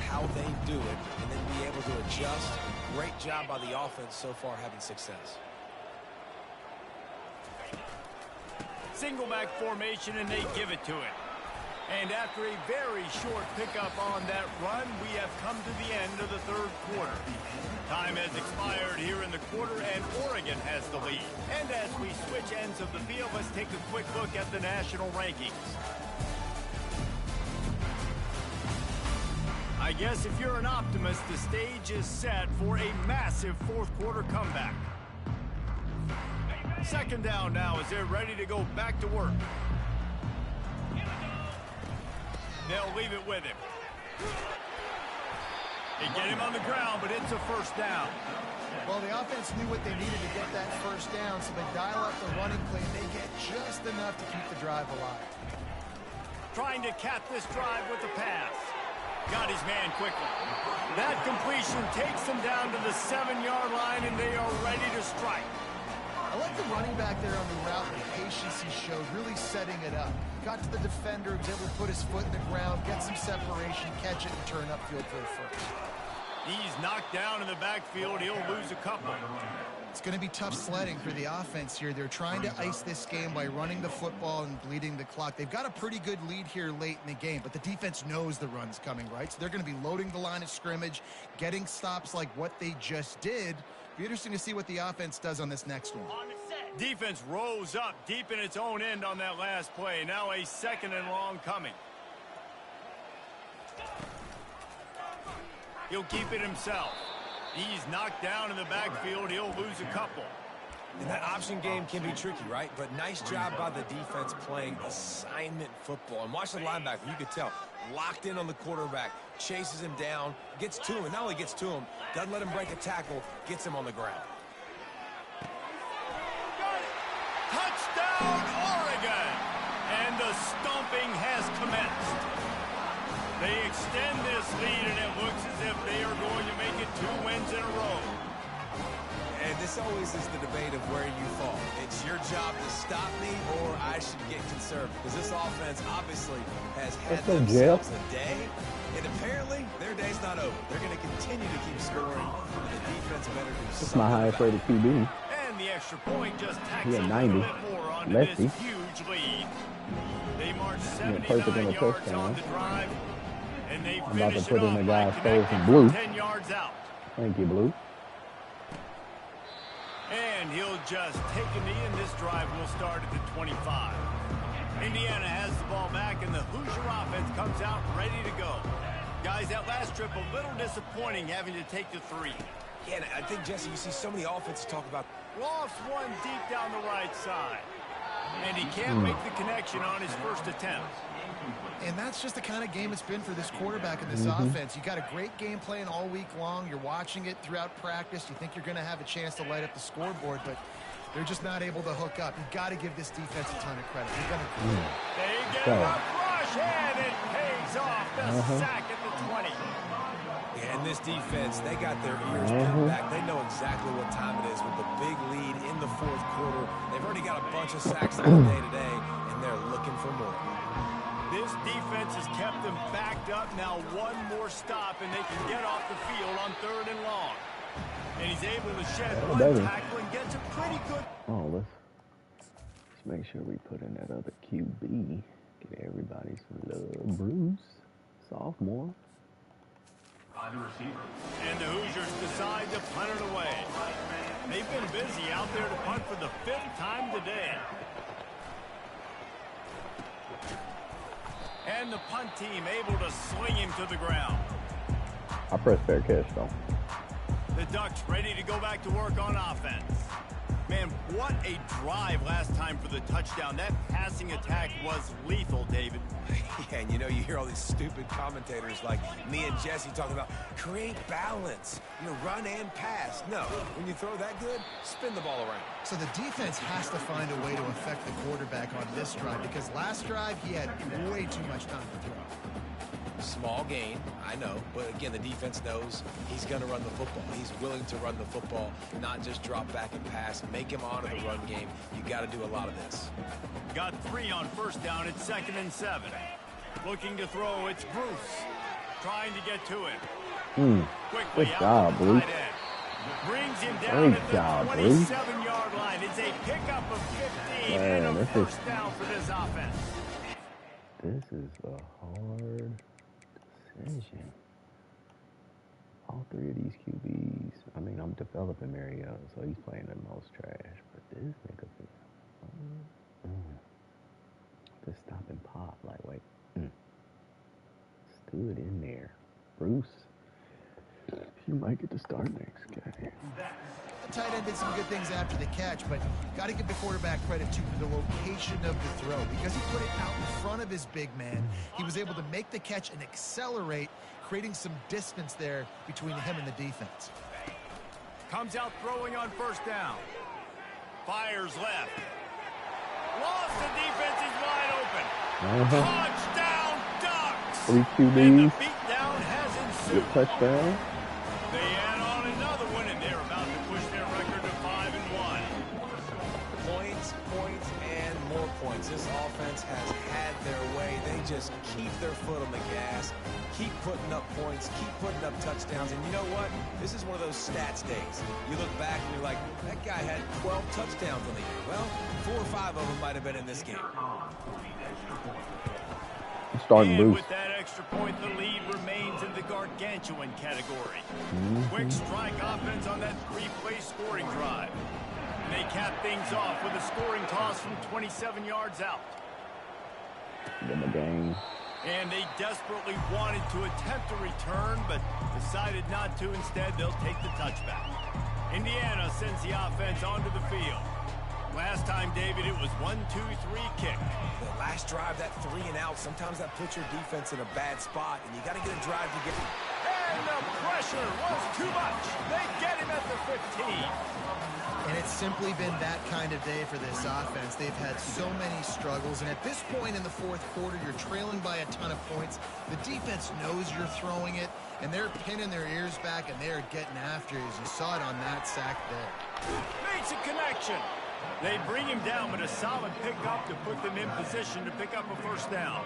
how they do it, and then be able to adjust. Great job by the offense so far having success. Single back formation, and they give it to it. And after a very short pickup on that run, we have come to the end of the third quarter. Time has expired here in the quarter, and Oregon has the lead. And as we switch ends of the field, let's take a quick look at the national rankings. I guess if you're an optimist, the stage is set for a massive fourth quarter comeback. Second down now as they're ready to go back to work. They'll leave it with him. They get him on the ground, but it's a first down. Well, the offense knew what they needed to get that first down, so they dial up the running play, and they get just enough to keep the drive alive. Trying to cap this drive with the pass. Got his man quickly. That completion takes them down to the 7-yard line, and they are ready to strike. I like the running back there on the route, the patience he showed, really setting it up. Got to the defender, was able to put his foot in the ground, get some separation, catch it, and turn upfield for a first. He's knocked down in the backfield. He'll lose a couple. It's going to be tough sledding for the offense here. They're trying to ice this game by running the football and bleeding the clock. They've got a pretty good lead here late in the game, but the defense knows the run's coming, right? So they're going to be loading the line of scrimmage, getting stops like what they just did. Be interesting to see what the offense does on this next one. Defense rose up deep in its own end on that last play. Now a second and long coming. He'll keep it himself. He's knocked down in the backfield. He'll lose a couple. And that option game can be tricky, right? But nice job by the defense playing assignment football. And watch the linebacker. You could tell. Locked in on the quarterback. Chases him down. Gets to him. And not only gets to him, doesn't let him break a tackle. Gets him on the ground. Touchdown, Oregon! And the stomping has commenced. They extend this lead, and it looks as if they are going to make it 2 wins in a row. And this always is the debate of where you fall. It's your job to stop me, or I should get conservative. Because this offense obviously has had themselves a day, and apparently their day's not over. They're going to continue to keep scoring, and the defense better do something. That's my highest rated QB. And the extra point just tacks a 90. little bit more onto Lefty. this huge lead. They march perfect on 79 a yards touchdown. on the drive, And they I'm about to finish put it in a off guy by stole some connecting blue. from 10 yards out. Thank you, Blue. And he'll just take a knee, and this drive will start at the 25. Indiana has the ball back, and the Hoosier offense comes out ready to go. Guys, that last trip a little disappointing having to take the 3. Yeah, and I think, Jesse, you see so many offenses talk about Lost one deep down the right side. And he can't make the connection on his first attempt. And that's just the kind of game it's been for this quarterback in this offense. You got a great game plan all week long. You're watching it throughout practice. You think you're going to have a chance to light up the scoreboard, but they're just not able to hook up. You've got to give this defense a ton of credit. You're going to They get a rush, and it pays off. The sack at the 20. Yeah, and this defense, they got their ears pinned back. They know exactly what time it is with the big lead in the fourth quarter. They've already got a bunch of sacks on the day today, and they're looking for more. This defense has kept them backed up. Now one more stop, and they can get off the field on 3rd and long. And he's able to shed one tackle and gets a pretty good... Oh, let's make sure we put in that other QB. Get everybody some love. Bruce, sophomore. And the Hoosiers decide to punt it away. They've been busy out there to punt for the 5th time today. And the punt team able to swing him to the ground. I pressed fair catch, though. The Ducks ready to go back to work on offense. Man, what a drive last time for the touchdown. That passing attack was lethal, David. Yeah, and you hear all these stupid commentators like me and Jesse talking about create balance, run and pass. No, when you throw that good, spin the ball around. So the defense has to find a way to affect the quarterback on this drive because last drive he had way too much time to throw. Small gain, I know, but again, the defense knows he's going to run the football. He's willing to run the football, not just drop back and pass, make him honor the run game. You got to do a lot of this. Got 3 on first down. It's 2nd and 7. Looking to throw, it's Bruce. Trying to get to it. Quickly Good out job, to the Bruce. tight end. Brings him down Great at job, the Bruce. 27-yard line. It's a pickup of 15 Man, and a this first down for this offense. This is a hard decision. All 3 of these QBs. I mean, I'm developing Mariota, so he's playing the most trash. But this nigga, just stop and pop. Like, wait. Stood in there. Bruce, you might get to start next game. The tight end did some good things after the catch, but got to give the quarterback credit to the location of the throw. Because he put it out in front of his big man, he was able to make the catch and accelerate, creating some distance there between him and the defense. Comes out throwing on first down. Fires left. Lost, the defense is wide open. Touchdown, Ducks! 3 And the QBs. beatdown has ensued. Good touchdown. They add on another one, and they're about to push their record to 5-1. Points, and more points. This offense has had their way. They just keep their foot on the gas, keep putting up points, keep putting up touchdowns. And you know what? This is one of those stats days. You look back and you're like, that guy had 12 touchdowns on the year. Well, 4 or 5 of them might have been in this game. Starting And Bruce. with that extra point, the lead remains in the gargantuan category. Quick strike offense on that 3-play scoring drive. And they cap things off with a scoring toss from 27 yards out. In the game. And they desperately wanted to attempt a return, but decided not to. Instead, they'll take the touchback. Indiana sends the offense onto the field. Last time, David, it was 1-2-3 kick. The last drive, that 3 and out, sometimes that puts your defense in a bad spot, and you got to get a drive to get it. And the pressure was too much. They get him at the 15. And it's simply been that kind of day for this offense. They've had so many struggles, and at this point in the fourth quarter, you're trailing by a ton of points. The defense knows you're throwing it, and they're pinning their ears back, and they're getting after you, as you saw it on that sack there. Makes a connection. They bring him down, but a solid pickup to put them in position to pick up a first down.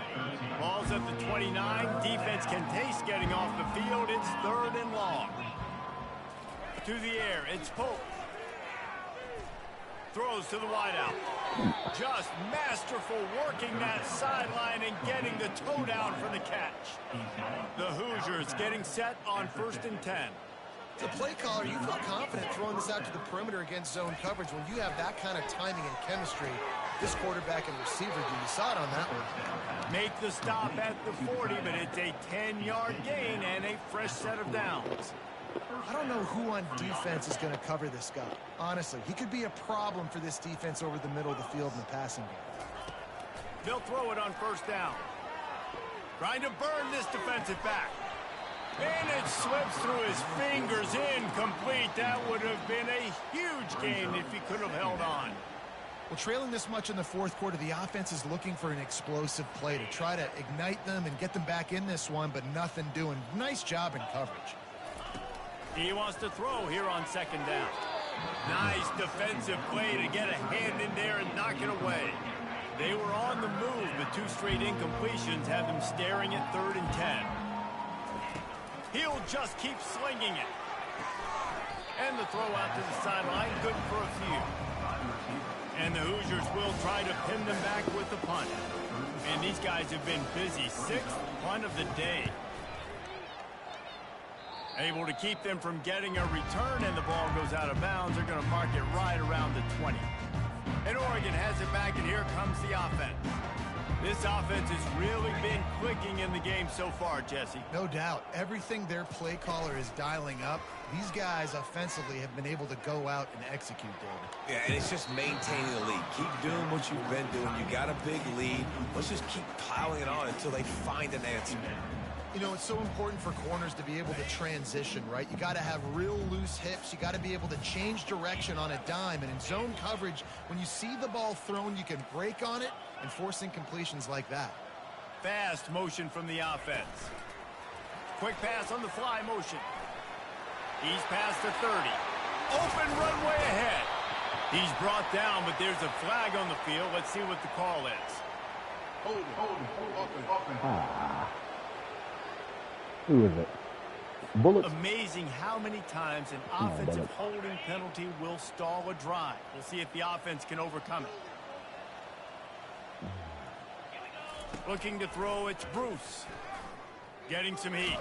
Ball's at the 29. Defense can taste getting off the field. It's 3rd and long. To the air, it's Pope. throws to the wideout. Just masterful working that sideline and getting the toe down for the catch. The Hoosiers getting set on 1st and 10. As a play caller, you feel confident throwing this out to the perimeter against zone coverage when you have that kind of timing and chemistry. This quarterback and receiver, you saw it on that one. Make the stop at the 40, but it's a 10-yard gain and a fresh set of downs. I don't know who on defense is going to cover this guy. Honestly, he could be a problem for this defense over the middle of the field in the passing game. They'll throw it on 1st down. Trying to burn this defensive back. And it slips through his fingers, incomplete. That would have been a huge gain if he could have held on. Well, trailing this much in the 4th quarter, the offense is looking for an explosive play to try to ignite them and get them back in this one, but nothing doing. Nice job in coverage. He wants to throw here on 2nd down. Nice defensive play to get a hand in there and knock it away. They were on the move, but 2 straight incompletions have them staring at 3rd and 10. He'll just keep slinging it. And the throw out to the sideline, good for a few. And the Hoosiers will try to pin them back with the punt. And these guys have been busy. 6th punt of the day. Able to keep them from getting a return, and the ball goes out of bounds. They're going to mark it right around the 20. And Oregon has it back, and here comes the offense. This offense has really been clicking in the game so far, Jesse. No doubt. Everything their play caller is dialing up, these guys offensively have been able to go out and execute, David. Yeah, and it's just maintaining the lead. Keep doing what you've been doing. You got a big lead. Let's just keep piling it on until they find an answer. You know, it's so important for corners to be able to transition, right? You got to have real loose hips. You got to be able to change direction on a dime. And in zone coverage, when you see the ball thrown, you can break on it and force incompletions like that. Fast motion from the offense. Quick pass on the fly motion. He's past the 30. Open runway ahead. He's brought down, but there's a flag on the field. Let's see what the call is. Who is it? Bullets? Amazing how many times an offensive holding penalty will stall a drive. We'll see if the offense can overcome it. Looking to throw, it's Bruce. Getting some heat.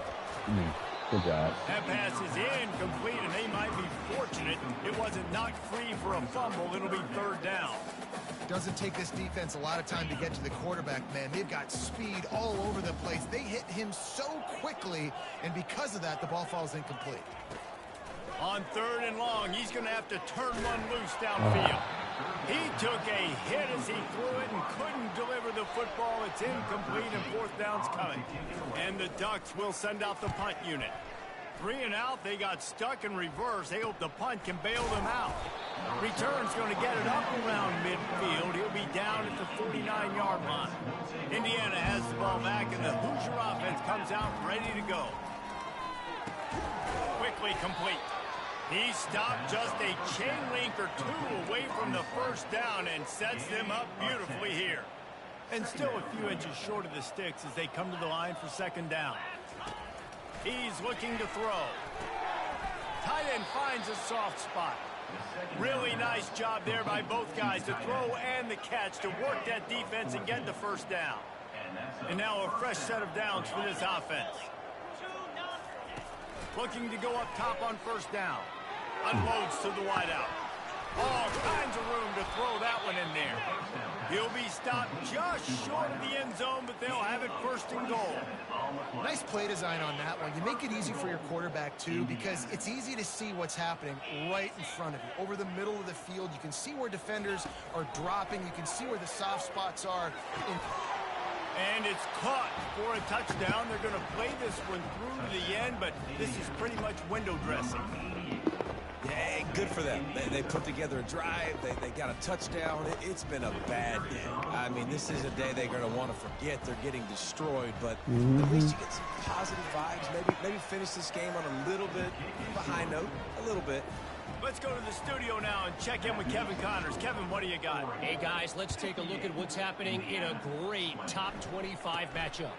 Good job. That pass is incomplete, and they might be fortunate it wasn't knocked free for a fumble. It'll be 3rd down. Doesn't take this defense a lot of time to get to the quarterback, man. They've got speed all over the place. They hit him so quickly, and because of that, the ball falls incomplete. On 3rd and long, he's going to have to turn one loose downfield. He took a hit as he threw it and couldn't deliver the football. It's incomplete, and 4th down's coming. And the Ducks will send out the punt unit. 3 and out, they got stuck in reverse. They hope the punt can bail them out. Return's going to get it up around midfield. He'll be down at the 49-yard line. Indiana has the ball back, and the Hoosier offense comes out ready to go. Quickly complete. He stopped just a chain link or 2 away from the 1st down and sets them up beautifully here. And still a few inches short of the sticks as they come to the line for 2nd down. He's looking to throw. Tight end finds a soft spot. Really nice job there by both guys to throw and the catch to work that defense and get the 1st down. And now a fresh set of downs for this offense. Looking to go up top on 1st down. Unloads to the wideout. All kinds of room to throw that one in there. He'll be stopped just short of the end zone, but they'll have it 1st and goal. Nice play design on that one. You make it easy for your quarterback, too, because it's easy to see what's happening right in front of you. Over the middle of the field, you can see where defenders are dropping. You can see where the soft spots are. And it's caught for a touchdown. They're going to play this one through to the end, but this is pretty much window dressing. Yeah, good for them. They put together a drive. They got a touchdown. It's been a bad day. I mean, this is a day they're going to want to forget. They're getting destroyed, but at least you get some positive vibes. Maybe finish this game on a little bit of a high note, a little bit. Let's go to the studio now and check in with Kevin Connors. Kevin, what do you got? Hey, guys, let's take a look at what's happening in a great top 25 matchup.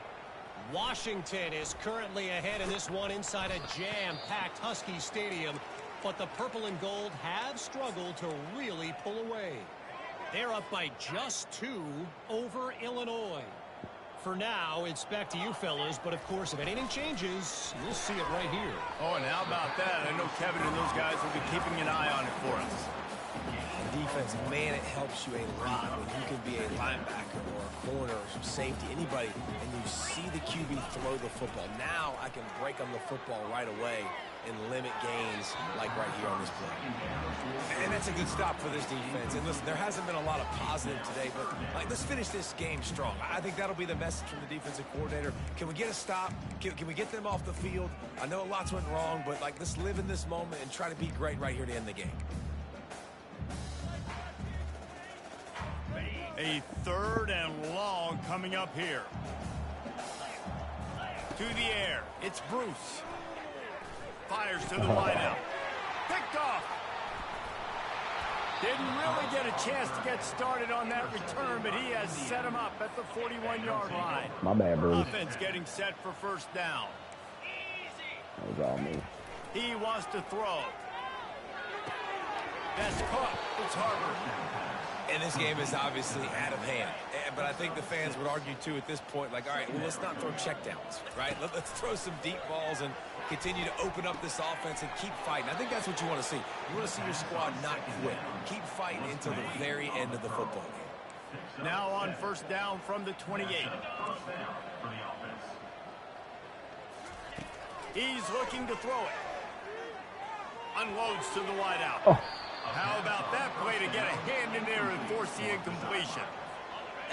Washington is currently ahead in this one inside a jam-packed Husky Stadium. But the purple and gold have struggled to really pull away. They're up by just 2 over Illinois. For now, it's back to you fellas, but of course, if anything changes, you'll see it right here. Oh, and how about that? I know Kevin and those guys will be keeping an eye on it for us. Defense, man, it helps you a lot when you can be a linebacker or a corner or some safety, anybody, and you see the QB throw the football. Now I can break on the football right away and limit gains like right here on this play. And that's a good stop for this defense. And listen, there hasn't been a lot of positive today, but like, let's finish this game strong. I think that'll be the message from the defensive coordinator. Can we get a stop? Can we get them off the field? I know lots went wrong, but like, let's live in this moment and try to be great right here to end the game. A 3rd and long coming up here. To the air. It's Bruce. Fires to the wideout. Picked off. Didn't really get a chance to get started on that return, but he has set him up at the 41-yard line. My bad, Bruce. Offense getting set for first down. That was all me. He wants to throw. That's caught. It's Harvard. And this game is obviously out of hand. But I think the fans would argue, too, at this point, like, all right, well, let's not throw checkdowns, right? Let's throw some deep balls and continue to open up this offense and keep fighting. I think that's what you want to see. You want to see your squad not quit. Keep fighting until the very end of the football game. Now on first down from the 28. He's looking to throw it. Unloads to the wideout. Oh. How about that play to get a hand in there and force the incompletion?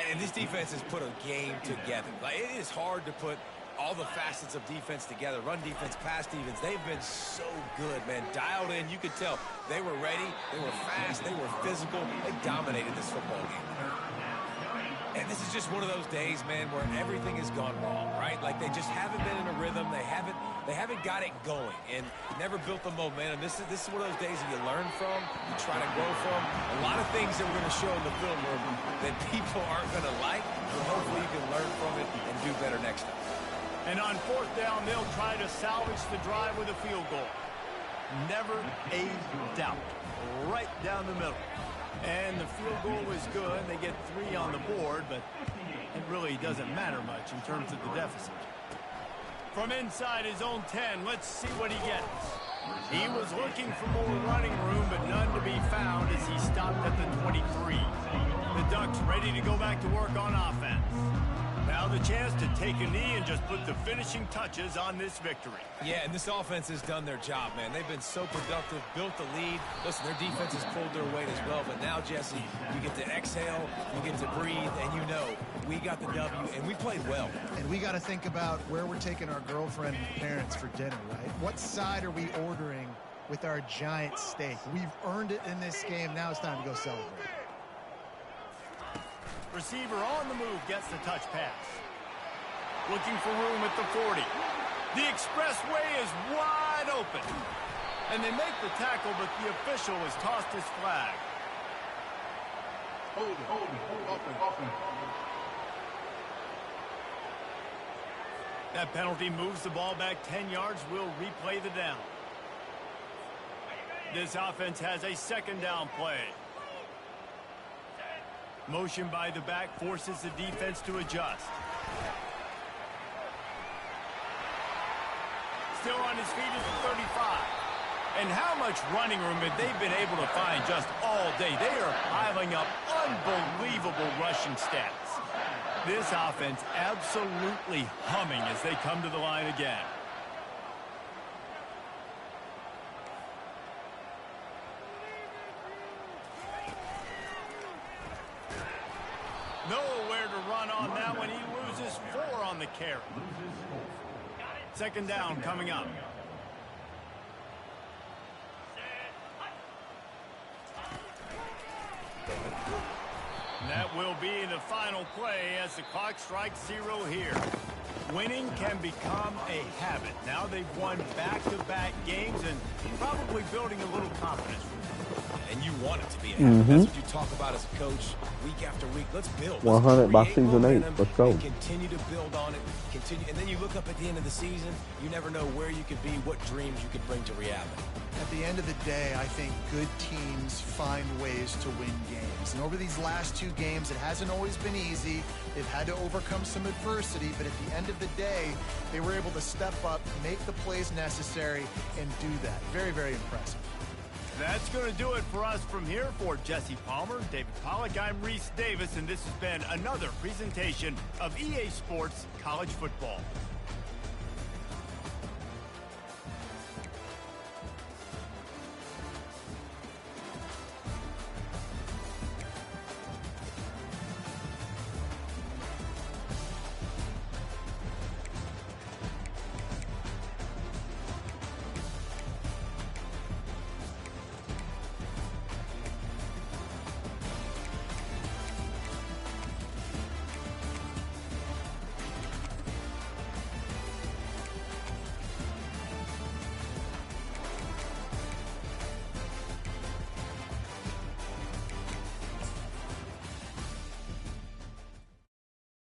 And this defense has put a game together. Like, it is hard to put all the facets of defense together. Run defense, pass defense. They've been so good, man. Dialed in. You could tell they were ready. They were fast. They were physical. They dominated this football game. And this is just one of those days, man, where everything has gone wrong, right? Like, they just haven't been in a rhythm. They haven't got it going and never built the momentum. This is one of those days that you learn from, you try to grow from. A lot of things that we're going to show in the film room that people aren't going to like, but hopefully you can learn from it and do better next time. And on fourth down, they'll try to salvage the drive with a field goal. Never a doubt. Right down the middle. And the field goal is good. They get 3 on the board, but it really doesn't matter much in terms of the deficit. From inside his own 10, let's see what he gets. He was looking for more running room, but none to be found as he stopped at the 23. The Ducks ready to go back to work on offense. Now the chance to take a knee and just put the finishing touches on this victory. Yeah, and this offense has done their job, man. They've been so productive, built the lead. Listen, their defense has pulled their weight as well. But now, Jesse, you get to exhale, you get to breathe, and you know we got the W, and we played well. And we got to think about where we're taking our girlfriend and parents for dinner, right? What side are we ordering with our giant steak? We've earned it in this game. Now it's time to go celebrate. Receiver on the move gets the touch pass. Looking for room at the 40. The expressway is wide open. And they make the tackle, but the official has tossed his flag. Hold it. That penalty moves the ball back 10 yards. We'll replay the down. This offense has a second down play. Motion by the back forces the defense to adjust. Still on his feet is the 35. And how much running room have they been able to find just all day? They are piling up unbelievable rushing stats. This offense absolutely humming as they come to the line again. Nowhere to run on that one. He loses 4 on the carry. Second down coming up. And that will be the final play as the clock strikes 0 here. Winning can become a habit. Now they've won back-to-back games and probably building a little confidence. and you want it to be a habit. That's what you talk about as a coach week after week. Let's build. 100 by create season 8. momentum Let's go. and continue to build on it. Continue, and then you look up at the end of the season. You never know where you could be, what dreams you could bring to reality. At the end of the day, I think good teams find ways to win games. And over these last 2 games, it hasn't always been easy. They've had to overcome some adversity, but at the end of the day, they were able to step up, make the plays necessary, and do that. Very, very impressive. That's going to do it for us from here. For Jesse Palmer, David Pollack, I'm Reese Davis, and this has been another presentation of EA Sports College Football.